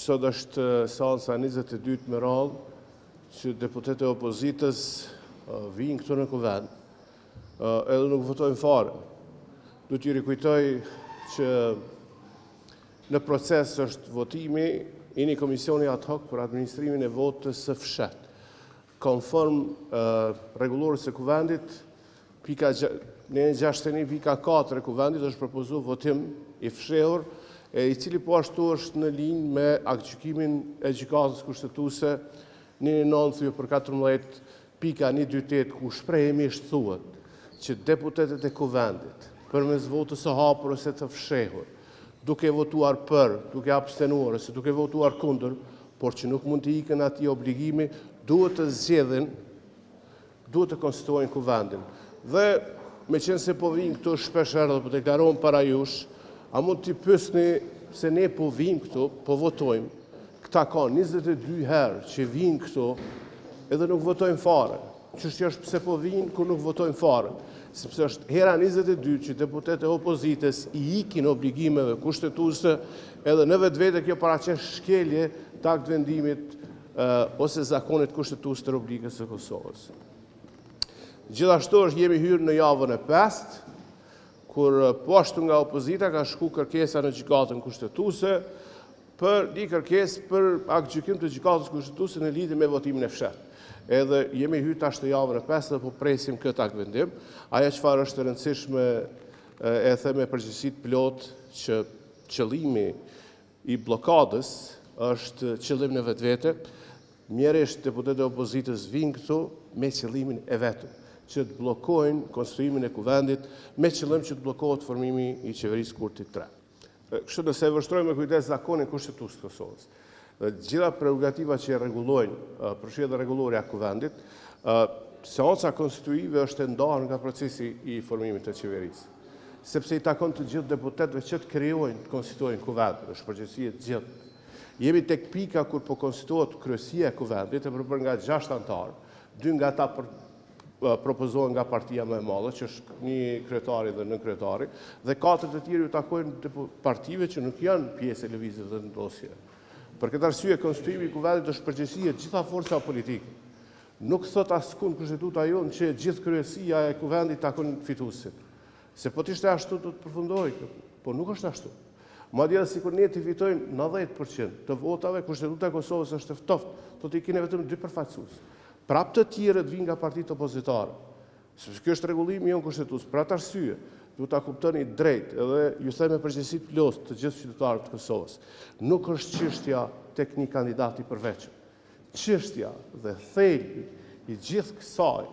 Sot është seanca 22 me radhë që deputetët e opozitës vinë këtu në kuvend, edhe nuk votojnë fare. Du t'ju rikujtoj që në proces është votimi i një komisioni ad hoc për administrimin e votës së fshet. Konform rregullorës së kuvendit, në 61.4 e kuvendit është propozuar votim i fshehur, i cili po ashtu është në linjë me aktgjykimin e gjykatës kushtetuese 190/14, ku shprehimisht thuhet që deputetët e kuvendit, përmes votës së hapur ose të fshehur, duke votuar për, duke abstenuar ose duke votuar kundër, por që nuk mund të ikën atij obligimi, duhet të zgjedhin, duhet të konstituojnë kuvendin. Dhe meqense se po vinë këtu shpesh herë dhe po deklarohen para jush, a mund t'i pyesni se ne po vim këtu, po votojmë. Këta ka 22 herë që vinë këtu edhe nuk votojnë fare. Çështja është pse po vinë kur nuk votojnë fare. Sepse është hera 22 që deputetët e opozitës i ikin obligimeve kushtetuese, edhe në vetvete kjo paraqes shkelje të aktvendimit ose zakonit kushtetues të Republikës së Kosovës. Gjithashtu jemi hyrë në javën e 5, kur po ashtu nga opozita ka shku kërkesa në gjykatën kushtetuese për një kërkesë për aktgjykim të gjykatës kushtetuese në lidhje me votimin e fshehtë. Edhe jemi hyrë tash në javën e 5 dhe po presim këtë aktvendim. Ajo çfarë është e rëndësishme, e them me përgjegjësi plot, që qëllimi i bllokadës është qëllim në vetvete. Mjerisht deputetët e opozitës vinë këtu me qëllimin e vetëm, që të bllokojnë konstituimin e kuvendit me qëllim që të bllokohet formimi i qeverisë kurtit 3. Kështu nëse vështrojmë me kujdes zakonin kushtetues të Kosovës, dhe gjitha prerogativa që e rregullojnë përfshirë dhe rregullorja e kuvendit, seanca konstituive është e ndarë nga procesi i formimit të qeverisë. Sepse i takon të gjithë deputetëve që të krijojnë, të konstituojnë kuvend, është përgjegjësi e gjithë. Jemi tek pika kur po konstituohet kryesia e kuvendit, e përbërë nga 6 antarë, 2 nga ata propozohen nga partia më e madhe, që është një kryetari dhe nën kryetari, dhe 4 të tjerë ju takojnë partive që nuk janë pjesë e lëvizjes dhe ndosje. Për këtë arsye, konstituimi i kuvendit është përgjegjësi e gjitha forca politike. Nuk thot askund kushtetuta jonë që gjithë kryesia e kuvendit takon fituesit. Se po t'ishte ashtu do të përfundoj, po nuk është ashtu. Madje sikur ne të fitojmë 90% të votave, kushtetuta e Kosovës është e ftoftë, do të kenë vetëm 2 përfaqësues. Prap të tjerët vinë nga partitë opozitare. Sepse kjo është rregullimi jon kushtetues. Për atë arsye, duhet ta kuptoni drejt, edhe ju them me përgjegjësi plot të gjithë qytetarët të Kosovës. Nuk është çështja tek një kandidat i përveçëm. Çështja dhe thelbi i gjithë kësaj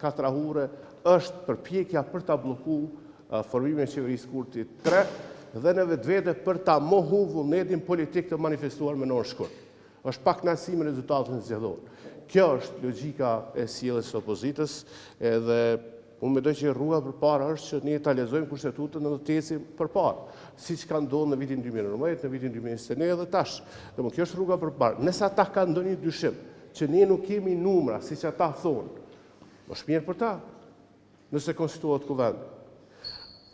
katrahure është përpjekja për ta bllokuar formimin e qeverisë kurtit 3 dhe në vetvete për ta mohu vullnetin politik të manifestuar me orë shkurt. Është pa kënaqësi me rezultatin zgjedhor. Kjo është logjika e sjelljes së opozitës, edhe unë mendoj që rruga përpara është që ne ta lexojmë kushtetutën dhe të ecim përpara, siç ka ndodhur në vitin 2019, në vitin 2021 dhe tash. Domethënë kjo është rruga përpara. Nëse ata kanë ndonjë dyshim që ne nuk kemi numra, siç ata thonë, është mirë për ta. Nëse konstituohet kuvend.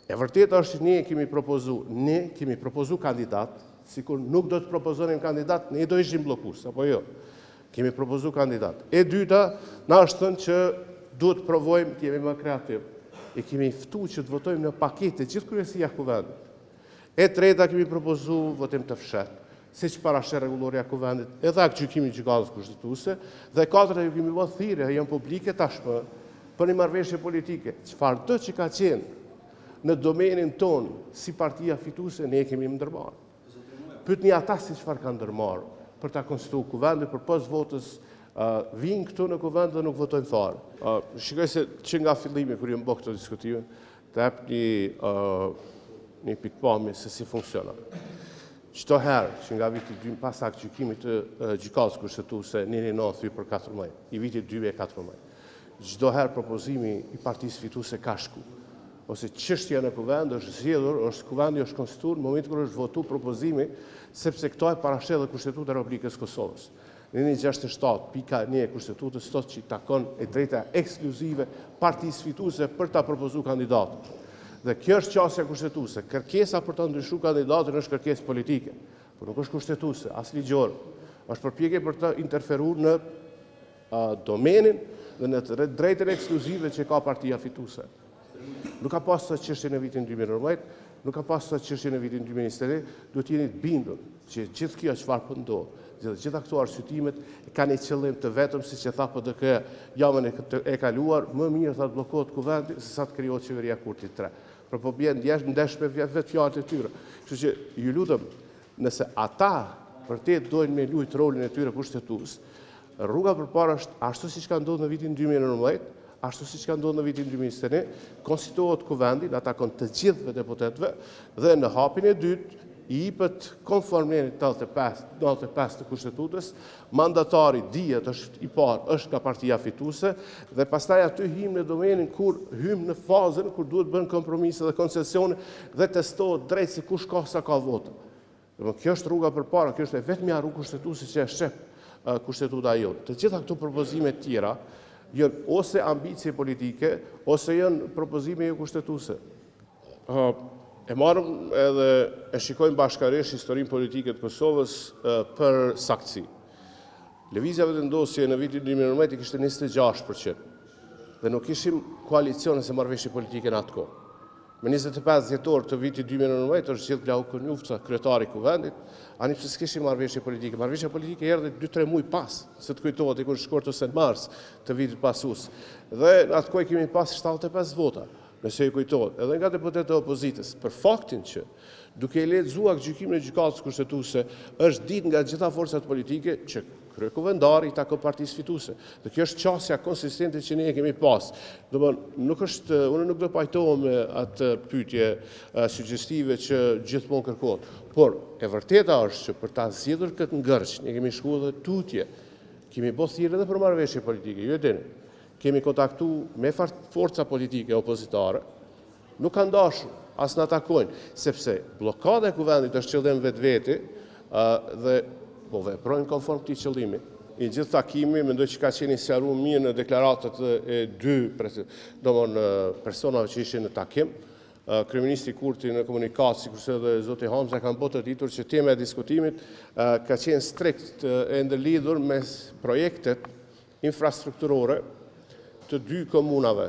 E vërtetë është ne kemi propozuar kandidat, sikur nuk do të propozonim kandidat, ne do ishim bllokues, apo jo? Kemi propozuar kandidat. E dyta, na është thënë që duhet të provojmë të jemi më kreativ. E kemi ftuar që të votojmë në paketë gjithë kryesia e kuvendit. E treta, kemi propozuar votim të fshehtë, siç parashë rregullorja e kuvendit, edhe aktgjykimi i gjykatës kushtetuese, dhe e katërta ju kemi bërë thirrje, janë publike tashmë, për një marrëveshje politike. Çfarëdo që ka qenë në domenin tonë si partia fituese, ne kemi ndërmarrë. Pyetni ata si çfarë kanë ndërmarrë për ta konstituuar kuvendin, përpos votës vinë këtu në kuvend dhe nuk votojnë fare. Shikoj se që nga fillimi, kur ju më bë këto diskutime, të jap një pikpamje se si funksionon. Çdo herë që nga viti 2 pas aktgjykimit të gjykatës kushtetuese 190/14, i vitit 2014, çdo herë propozimi i partisë fituese ka shku, ose çështja në kuvend është zgjedhur, kuvendi është konstituar në momentin kur është votuar propozimi, sepse këto e parashë dhe Kushtetuta e Republikës Kosovës. Në 167.1 e Kushtetutës thotë që takon e drejta ekskluzive partisë fituese për ta propozuar kandidatën. Dhe kjo është qasja kushtetuese. Kërkesa për ta ndryshuar kandidatin është kërkesë politike. por nuk është kushtetuese, as ligjore. Është përpjekje për të interferuar në domenin dhe në drejtën ekskluzive që ka partia fituese. Nuk ka pas të çështje në vitin 2019, nuk ka pas të çështje në vitin 2023, duhet jeni të bindur që gjithë kjo çfarë po ndodh, gjitha këto arsyetimet kanë një qëllim të vetëm, siç e tha PDK javën e kaluar, më mirë tha të bllokohet kuvendi se sa të krijohet qeveria Kurti 3. Por po bjen ndesh me vetë fjalët e tyre. Kështu që ju lutem, nëse ata vërtet dojnë me luajt rolin e tyre kushtetues, rruga përpara është ashtu siç ka ndodhur në vitin 2019, ashtu siç ka ndodhur në vitin 2021, konstituohet kuvendi, ata takon të gjithëve deputetëve dhe në hapin e dytë i jepet konformitetit 85 të kushtetutës, mandatari dihet është i parë është nga partia fituese dhe pastaj aty hym në domenin kur hym në fazën kur duhet bën kompromise dhe koncesione dhe testohet drejt se kush ka sa ka vota. Kjo është rruga përpara, kjo është vetmja rrugë kushtetuese që e shep kushtetuta jote. Të gjitha këto propozime të tjera janë ose ambicie politike ose janë propozime jo kushtetuese. E marrëm edhe e shikojmë bashkërisht historinë politike të Kosovës për saktësi. Lëvizja Vetëvendosje në vitin 2019 kishte 26% dhe nuk kishim koalicione se marrëveshje politike në atë kohë. Me 25 dhjetor të vitit 2019 është zgjedh Glauq Konjufca, kryetari i kuvendit, ani pse s'kishim marrëveshje politike. Marrëveshja politike erdhi 2-3 muaj pas, se të kujtohet diku në shkurt ose në mars të vitit pasues. Dhe në atë kohë kemi pas 75 vota. Nëse i kujtohet, edhe nga deputetët e opozitës, për faktin që duke i lexuar gjykimin e gjykatës kushtetuese, është ditë nga gjitha forcat politike që kryekuvendari i takon partisë fituese. Dhe kjo është qasja konsistente që ne e kemi pas. Unë nuk do pajtohem me atë pyetje suggestive që gjithmonë kërkohet. Por e vërteta është që për ta zgjedhur këtë ngërç, ne kemi shkuar edhe tutje. Kemi bërë thirrje edhe për marrëveshje politike, ju e dini. Kemi kontaktu me forca politike opozitare, nuk kanë dashur as në takojnë, sepse blokada e kuvendit është qëllim vetveti dhe po veprojnë konform këtij qëllimi. I gjithë takimi mendoj që ka qenë sqaruar mirë në deklaratat e dy personave që ishin në takim. Kryeministri Kurti në komunikat, sikurse edhe zoti Hamza kanë bërë të ditur që tema e diskutimit ka qenë strikt e ndërlidhur me projektet infrastrukturore të dy komunave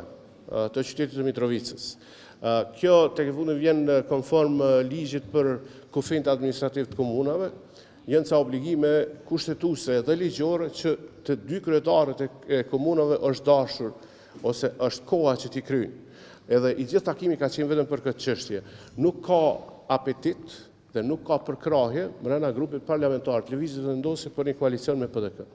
të qytetit të Mitrovicës. Kjo tek fundi vjen konform ligjit për kufijt administrativ të komunave, janë ca obligime kushtetuese dhe ligjore që të dy kryetarët e komunave është dashur ose është koha që t'i kryejnë. Edhe i gjithë takimi ka qenë vetëm për këtë çështje. Nuk ka apetit dhe nuk ka përkrahje brenda grupit parlamentar të Lëvizjes Vetëvendosje për një koalicion me PDK.